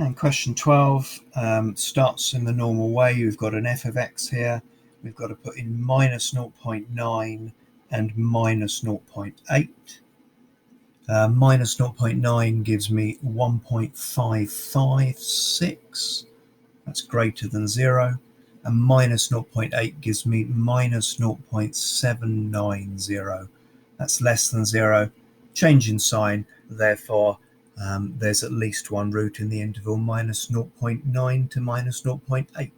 And question 12 starts in the normal way. We've got an f of x here. We've got to put in minus 0.9 and minus 0.8. Minus 0.9 gives me 1.556. That's greater than 0. And minus 0.8 gives me minus 0.790. That's less than 0. Change in sign, therefore there's at least one root in the interval minus 0.9 to minus 0.8.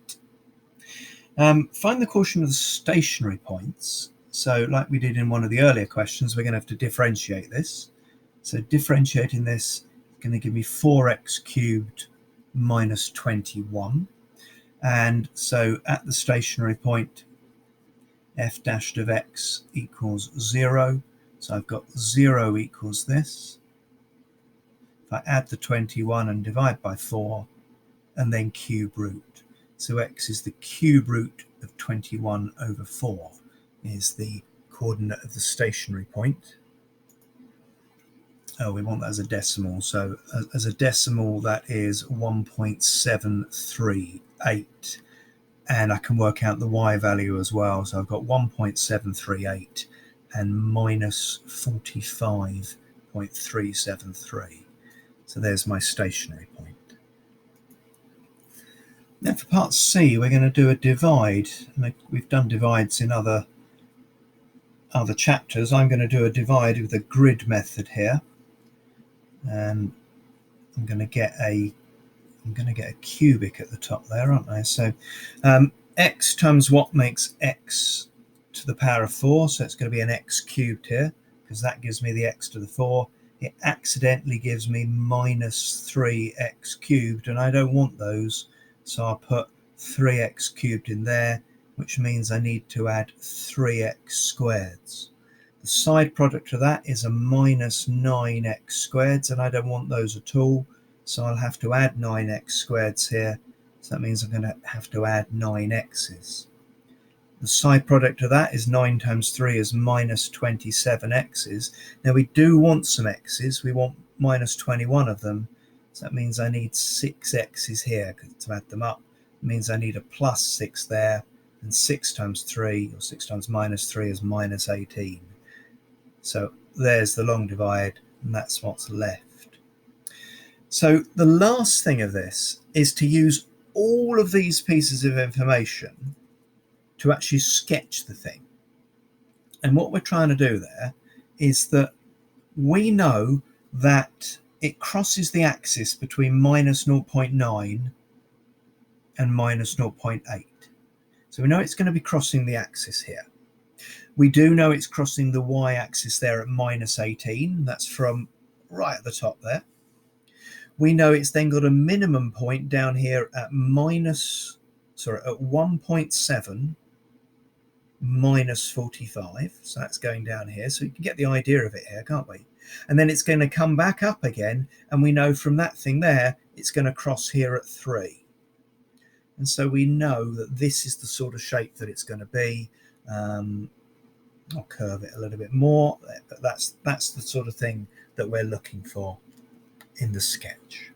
Find the quotient of the stationary points. So like we did in one of the earlier questions, we're going to have to differentiate this. So differentiating this is going to give me 4x cubed minus 21. And so at the stationary point, f dashed of x equals 0. So I've got 0 equals this. If I add the 21 and divide by 4, and then cube root. So x is the cube root of 21 over 4 is the coordinate of the stationary point. Oh, we want that as a decimal. So as a decimal, that is 1.738. And I can work out the y value as well. So I've got 1.738 and minus 45.373. So there's my stationary point. Now for part C, we're going to do a divide. We've done divides in other chapters. I'm going to do a divide with a grid method here. And I'm going to get a cubic at the top there, aren't I? So x times what makes x to the power of 4. So it's going to be an x cubed here, because that gives me the x to the 4. It accidentally gives me minus 3x cubed, and I don't want those. So I'll put 3x cubed in there, which means I need to add 3x squareds. The side product of that is a minus 9x squareds, and I don't want those at all. So I'll have to add 9x squareds here. So that means I'm going to have to add 9x's. The side product of that is 9 times 3 is minus 27x's. Now we do want some x's. We want minus 21 of them. So that means I need 6x's here to add them up. It means I need a plus 6 there. And 6 times 3, or 6 times minus 3 is minus 18. So there's the long divide, and that's what's left. So the last thing of this is to use all of these pieces of information to actually sketch the thing. And what we're trying to do there is that we know that it crosses the axis between minus 0.9 and minus 0.8. So we know it's going to be crossing the axis here. We do know it's crossing the y-axis there at minus 18. That's from right at the top there. We know it's then got a minimum point down here at 1.7 minus 45. So that's going down here. So you can get the idea of it here, can't we? And then it's going to come back up again. And we know from that thing there, it's going to cross here at 3. And so we know that this is the sort of shape that it's going to be. I'll curve it a little bit more, but that's the sort of thing that we're looking for in the sketch.